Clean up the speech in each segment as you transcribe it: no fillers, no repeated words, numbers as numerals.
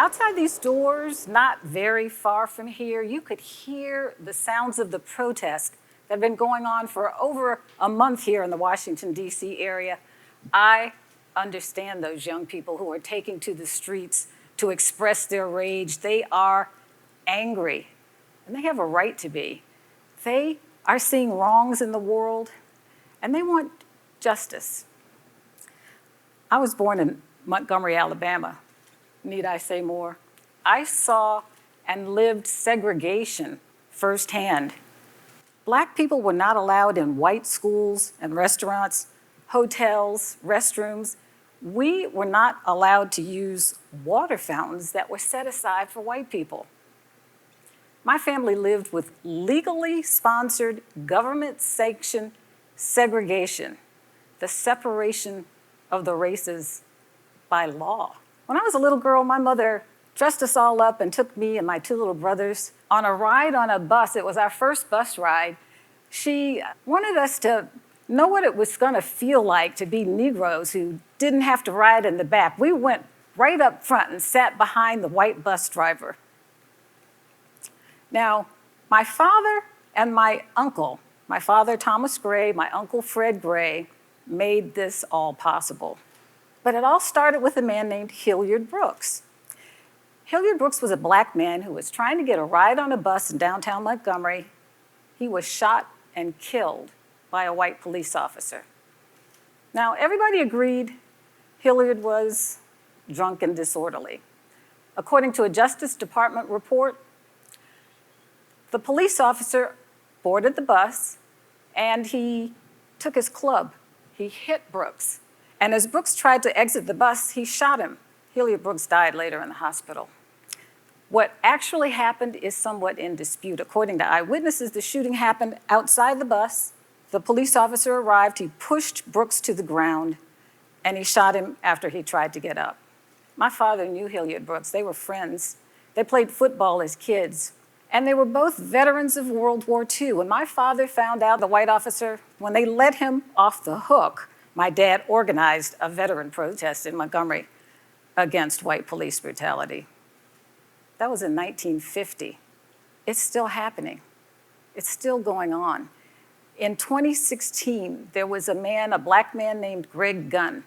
Outside these doors, not very far from here, you could hear the sounds of the protest that have been going on for over a month here in the Washington, D.C. area. I understand those young people who are taking to the streets to express their rage. They are angry, and they have a right to be. They are seeing wrongs in the world, and they want justice. I was born in Montgomery, Alabama. Need I say more? I saw and lived segregation firsthand. Black people were not allowed in white schools and restaurants, hotels, restrooms. We were not allowed to use water fountains that were set aside for white people. My family lived with legally sponsored, government-sanctioned segregation, the separation of the races by law. When I was a little girl, my mother dressed us all up and took me and my two little brothers on a ride on a bus. It was our first bus ride. She wanted us to know what it was going to feel like to be Negroes who didn't have to ride in the back. We went right up front and sat behind the white bus driver. Now, my father and my uncle, my father Thomas Gray, my uncle Fred Gray, made this all possible. But it all started with a man named Hilliard Brooks. Hilliard Brooks was a black man who was trying to get a ride on a bus in downtown Montgomery. He was shot and killed by a white police officer. Now, everybody agreed Hilliard was drunk and disorderly. According to a Justice Department report, the police officer boarded the bus and he took his club. He hit Brooks. And as Brooks tried to exit the bus, he shot him. Hilliard Brooks died later in the hospital. What actually happened is somewhat in dispute. According to eyewitnesses, the shooting happened outside the bus. The police officer arrived, he pushed Brooks to the ground, and he shot him after he tried to get up. My father knew Hilliard Brooks. They were friends. They played football as kids. And they were both veterans of World War II. When my father found out the white officer, when they let him off the hook, my dad organized a veteran protest in Montgomery against white police brutality. That was in 1950. It's still happening. It's still going on. In 2016, there was a black man named Greg Gunn.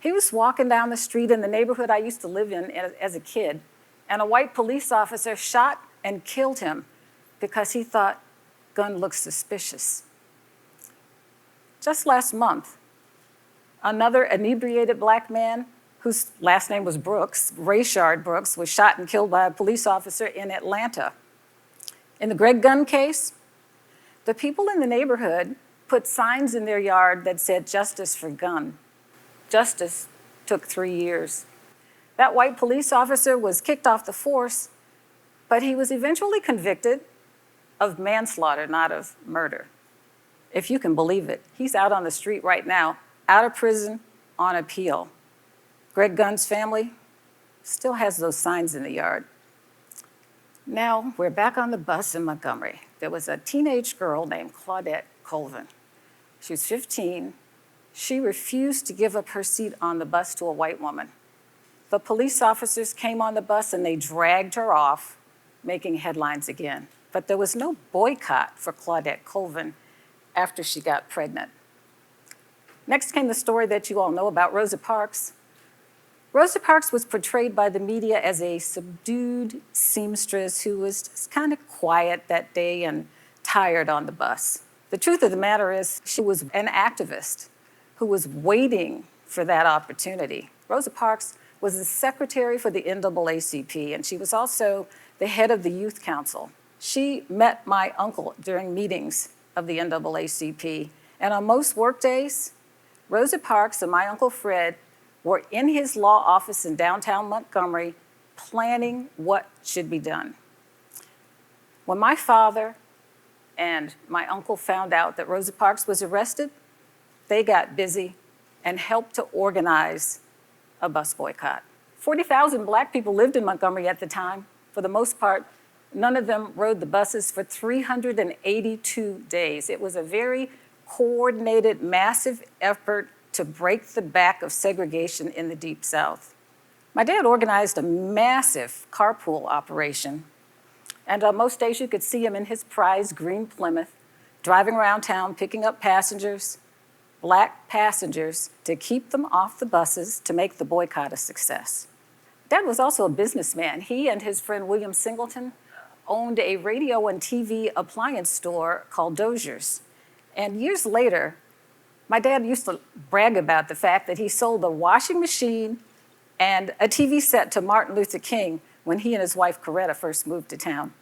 He was walking down the street in the neighborhood I used to live in as a kid, and a white police officer shot and killed him because he thought Gunn looked suspicious. Just last month, another inebriated black man whose last name was Brooks, Rayshard Brooks, was shot and killed by a police officer in Atlanta. In the Greg Gunn case, the people in the neighborhood put signs in their yard that said "Justice for Gunn." Justice took 3 years. That white police officer was kicked off the force, but he was eventually convicted of manslaughter, not of murder. If you can believe it, he's out on the street right now, out of prison, on appeal. Greg Gunn's family still has those signs in the yard. Now, we're back on the bus in Montgomery. There was a teenage girl named Claudette Colvin. She was 15. She refused to give up her seat on the bus to a white woman. The police officers came on the bus and they dragged her off, making headlines again. But there was no boycott for Claudette Colvin after she got pregnant. Next came the story that you all know about, Rosa Parks. Rosa Parks was portrayed by the media as a subdued seamstress who was just kind of quiet that day and tired on the bus. The truth of the matter is she was an activist who was waiting for that opportunity. Rosa Parks was the secretary for the NAACP, and she was also the head of the youth council. She met my uncle during meetings of the NAACP, and on most work days, Rosa Parks and my Uncle Fred were in his law office in downtown Montgomery planning what should be done. When my father and my uncle found out that Rosa Parks was arrested, they got busy and helped to organize a bus boycott. 40,000 black people lived in Montgomery at the time. For the most part, none of them rode the buses for 382 days. It was a very coordinated, massive effort to break the back of segregation in the Deep South. My dad organized a massive carpool operation, and on most days you could see him in his prized green Plymouth, driving around town, picking up passengers, black passengers, to keep them off the buses to make the boycott a success. Dad was also a businessman. He and his friend William Singleton owned a radio and TV appliance store called Dozier's. And years later, my dad used to brag about the fact that he sold a washing machine and a TV set to Martin Luther King when he and his wife Coretta first moved to town.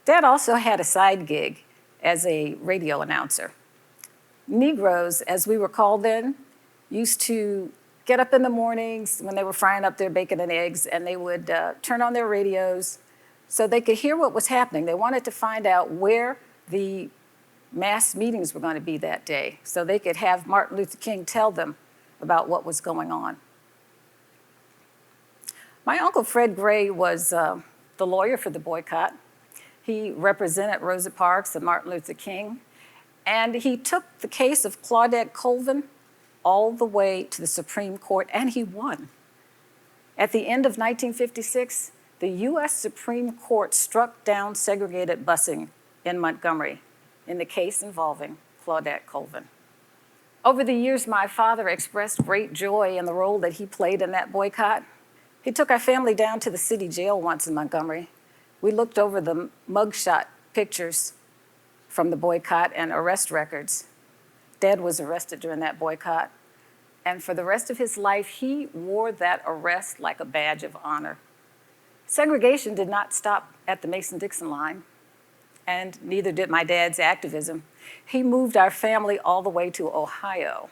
Dad also had a side gig as a radio announcer. Negroes, as we were called then, used to get up in the mornings when they were frying up their bacon and eggs, and they would turn on their radios so they could hear what was happening. They wanted to find out where the mass meetings were going to be that day so they could have Martin Luther King tell them about what was going on. My Uncle Fred Gray was the lawyer for the boycott. He represented Rosa Parks and Martin Luther King, and he took the case of Claudette Colvin all the way to the Supreme Court, and he won. At the end of 1956, the U.S. Supreme Court struck down segregated busing in Montgomery in the case involving Claudette Colvin. Over the years, my father expressed great joy in the role that he played in that boycott. He took our family down to the city jail once in Montgomery. We looked over the mugshot pictures from the boycott and arrest records. Dad was arrested during that boycott, and for the rest of his life, he wore that arrest like a badge of honor. Segregation did not stop at the Mason-Dixon line, and neither did my dad's activism. He moved our family all the way to Ohio.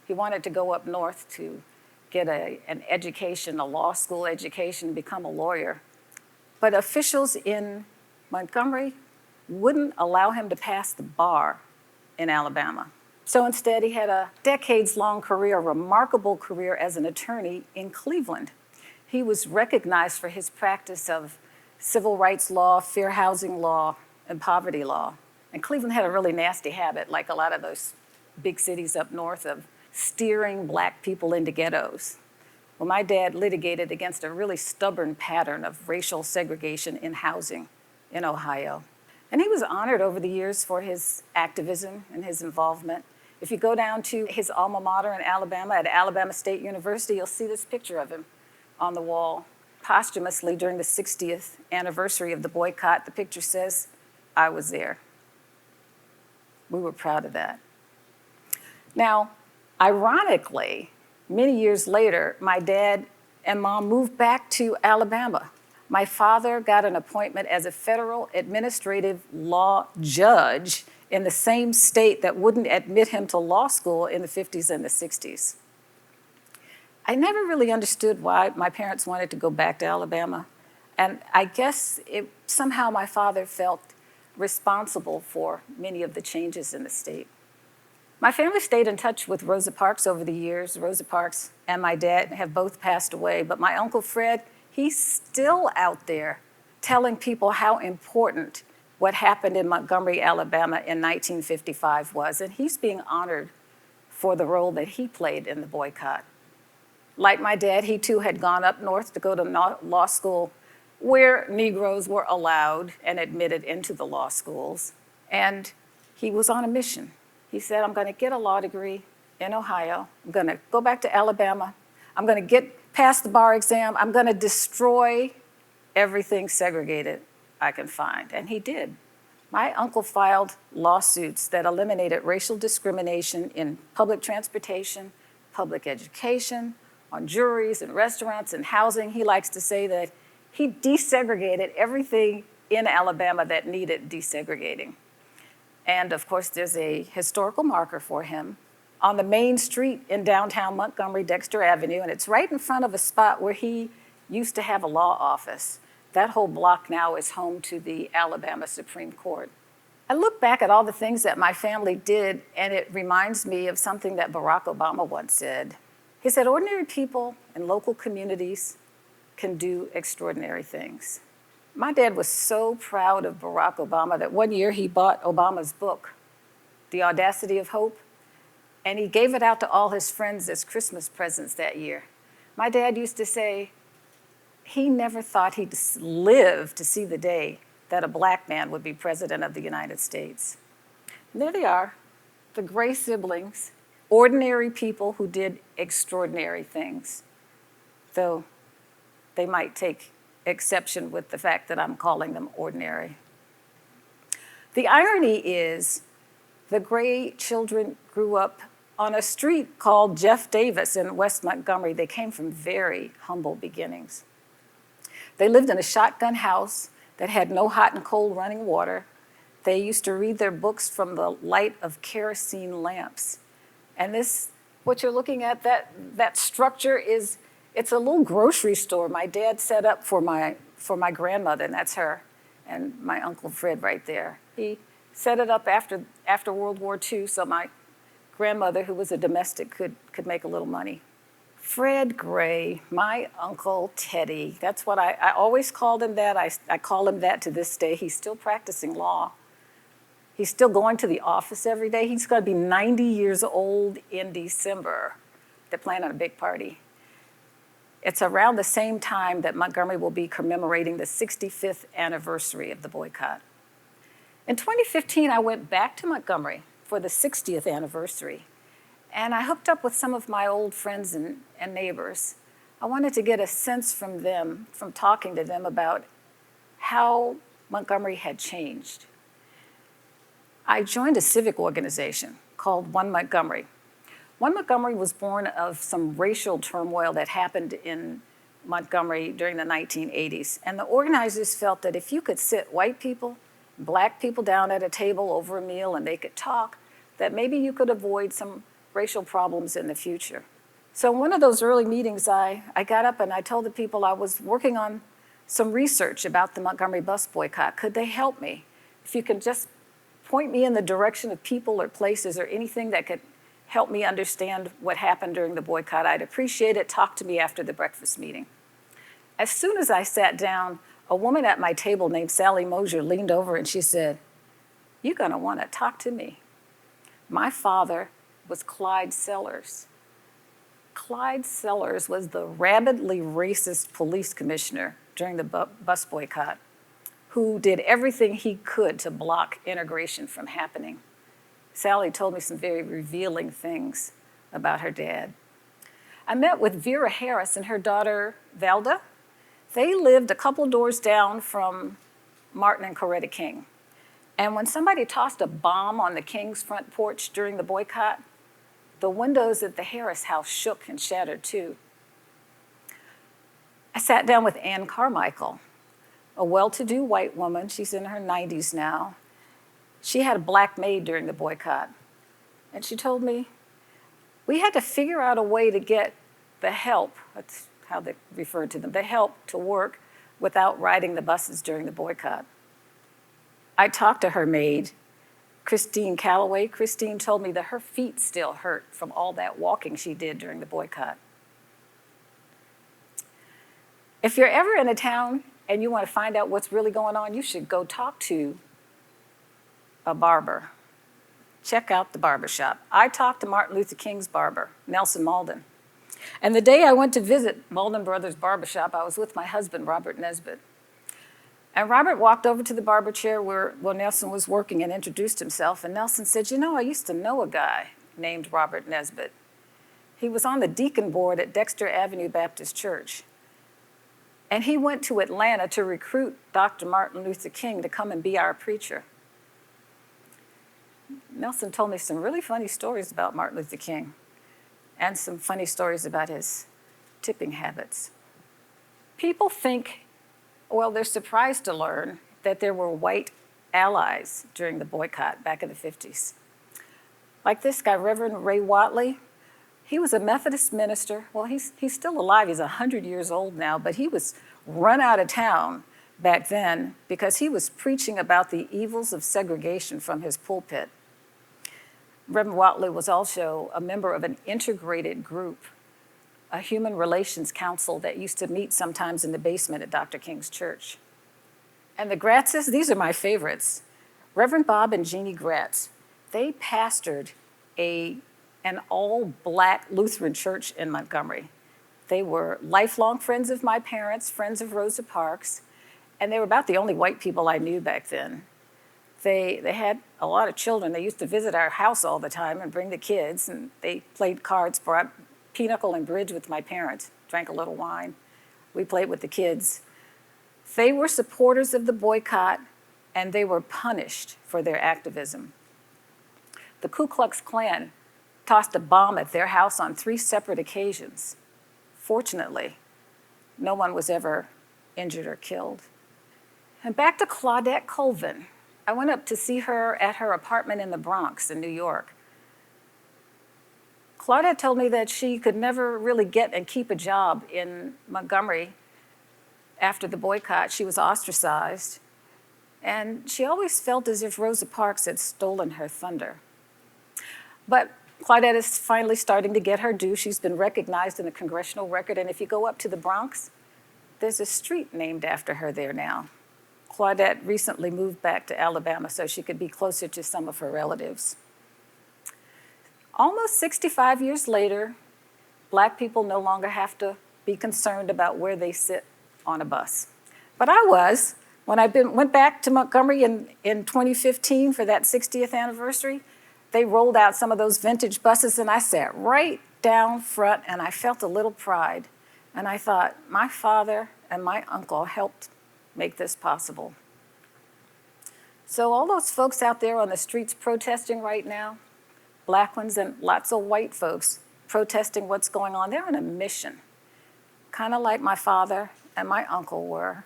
He wanted to go up north to get an education, a law school education, become a lawyer. But officials in Montgomery wouldn't allow him to pass the bar in Alabama. So instead, he had a decades-long career, a remarkable career as an attorney in Cleveland. He was recognized for his practice of civil rights law, fair housing law, and poverty law. And Cleveland had a really nasty habit, like a lot of those big cities up north, of steering black people into ghettos. Well, my dad litigated against a really stubborn pattern of racial segregation in housing in Ohio. And he was honored over the years for his activism and his involvement. If you go down to his alma mater in Alabama, at Alabama State University, you'll see this picture of him on the wall. Posthumously, during the 60th anniversary of the boycott, the picture says, "I was there." We were proud of that. Now, ironically, many years later, my dad and mom moved back to Alabama. My father got an appointment as a federal administrative law judge in the same state that wouldn't admit him to law school in the 50s and the 60s. I never really understood why my parents wanted to go back to Alabama, and I guess somehow my father felt responsible for many of the changes in the state. My family stayed in touch with Rosa Parks over the years. Rosa Parks and my dad have both passed away, but my Uncle Fred, he's still out there telling people how important what happened in Montgomery, Alabama in 1955 was, and he's being honored for the role that he played in the boycott. Like my dad, he too had gone up north to go to law school where Negroes were allowed and admitted into the law schools, and he was on a mission. He said, "I'm going to get a law degree in Ohio. I'm going to go back to Alabama. I'm going to get past the bar exam. I'm going to destroy everything segregated I can find." And he did. My uncle filed lawsuits that eliminated racial discrimination in public transportation, public education, on juries and restaurants and housing. He likes to say that he desegregated everything in Alabama that needed desegregating. And of course, there's a historical marker for him on the main street in downtown Montgomery, Dexter Avenue, and it's right in front of a spot where he used to have a law office. That whole block now is home to the Alabama Supreme Court. I look back at all the things that my family did, and it reminds me of something that Barack Obama once said. He said, "Ordinary people in local communities can do extraordinary things." My dad was so proud of Barack Obama that one year he bought Obama's book, The Audacity of Hope, and he gave it out to all his friends as Christmas presents that year. My dad used to say, he never thought he'd live to see the day that a black man would be president of the United States. And there they are, the Gray siblings, ordinary people who did extraordinary things, though they might take exception with the fact that I'm calling them ordinary. The irony is the Gray children grew up on a street called Jeff Davis in West Montgomery. They came from very humble beginnings. They lived in a shotgun house that had no hot and cold running water. They used to read their books from the light of kerosene lamps. And this, what you're looking at, that structure it's a little grocery store my dad set up for my grandmother, and that's her, and my Uncle Fred right there. He set it up after World War II so my grandmother, who was a domestic, could make a little money. Fred Gray, my Uncle Teddy, that's what I always called him that. I call him that to this day. He's still practicing law. He's still going to the office every day. He's going to be 90 years old in December. They're planning on a big party. It's around the same time that Montgomery will be commemorating the 65th anniversary of the boycott. In 2015, I went back to Montgomery for the 60th anniversary, and I hooked up with some of my old friends and neighbors. I wanted to get a sense from them, from talking to them about how Montgomery had changed. I joined a civic organization called One Montgomery. One Montgomery was born of some racial turmoil that happened in Montgomery during the 1980s. And the organizers felt that if you could sit white people, black people down at a table over a meal and they could talk, that maybe you could avoid some racial problems in the future. So in one of those early meetings, I got up and I told the people I was working on some research about the Montgomery bus boycott. Could they help me? If you could just point me in the direction of people or places or anything that could help me understand what happened during the boycott, I'd appreciate it. Talk to me after the breakfast meeting. As soon as I sat down, a woman at my table named Sally Mosier leaned over and she said, "You're gonna wanna talk to me." My father was Clyde Sellers. Clyde Sellers was the rabidly racist police commissioner during the bus boycott, who did everything he could to block integration from happening. Sally told me some very revealing things about her dad. I met with Vera Harris and her daughter, Valda. They lived a couple doors down from Martin and Coretta King. And when somebody tossed a bomb on the King's front porch during the boycott, the windows at the Harris house shook and shattered too. I sat down with Ann Carmichael, a well-to-do white woman. She's in her 90s now. She had a black maid during the boycott. And she told me, we had to figure out a way to get the help, that's how they referred to them, the help to work without riding the buses during the boycott. I talked to her maid, Christine Calloway. Christine told me that her feet still hurt from all that walking she did during the boycott. If you're ever in a town and you want to find out what's really going on, you should go talk to a barber. Check out the barber shop. I talked to Martin Luther King's barber, Nelson Malden. And the day I went to visit Malden Brothers Barbershop, I was with my husband, Robert Nesbitt. And Robert walked over to the barber chair where Nelson was working and introduced himself. And Nelson said, "You know, I used to know a guy named Robert Nesbitt. He was on the deacon board at Dexter Avenue Baptist Church. And he went to Atlanta to recruit Dr. Martin Luther King to come and be our preacher." Nelson told me some really funny stories about Martin Luther King and some funny stories about his tipping habits. People think, well, they're surprised to learn that there were white allies during the boycott back in the 50s. Like this guy, Reverend Ray Watley. He was a Methodist minister. Well, he's still alive. He's 100 years old now, but he was run out of town back then because he was preaching about the evils of segregation from his pulpit. Reverend Watley was also a member of an integrated group, a human relations council that used to meet sometimes in the basement at Dr. King's church. And the Gratzes, these are my favorites. Reverend Bob and Jeannie Gratz, they pastored an all-black Lutheran church in Montgomery. They were lifelong friends of my parents, friends of Rosa Parks, and they were about the only white people I knew back then. They had a lot of children. They used to visit our house all the time and bring the kids, and they played cards, brought pinochle and bridge with my parents, drank a little wine. We played with the kids. They were supporters of the boycott, and they were punished for their activism. The Ku Klux Klan tossed a bomb at their house on 3 separate occasions. Fortunately, no one was ever injured or killed. And back to Claudette Colvin. I went up to see her at her apartment in the Bronx in New York. Claudette told me that she could never really get and keep a job in Montgomery after the boycott. She was ostracized, and she always felt as if Rosa Parks had stolen her thunder. But Claudette is finally starting to get her due. She's been recognized in the congressional record, and if you go up to the Bronx, there's a street named after her there now. Claudette recently moved back to Alabama so she could be closer to some of her relatives. Almost 65 years later, Black people no longer have to be concerned about where they sit on a bus. But I was. When I went back to Montgomery in 2015 for that 60th anniversary, they rolled out some of those vintage buses, and I sat right down front, and I felt a little pride. And I thought, my father and my uncle helped make this possible. So all those folks out there on the streets protesting right now, Black ones and lots of white folks protesting what's going on, they're on a mission, kind of like my father and my uncle were.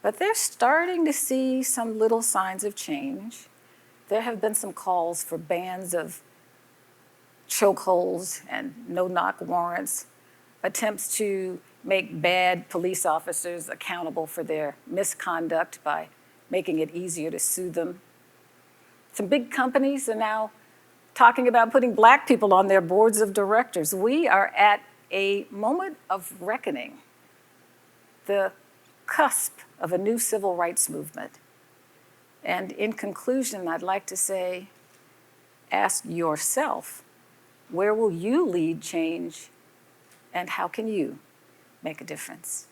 But they're starting to see some little signs of change. There have been some calls for bans of chokeholds and no-knock warrants, attempts to make bad police officers accountable for their misconduct by making it easier to sue them. Some big companies are now talking about putting Black people on their boards of directors. We are at a moment of reckoning, the cusp of a new civil rights movement. And in conclusion, I'd like to say, ask yourself, where will you lead change, and how can you make a difference?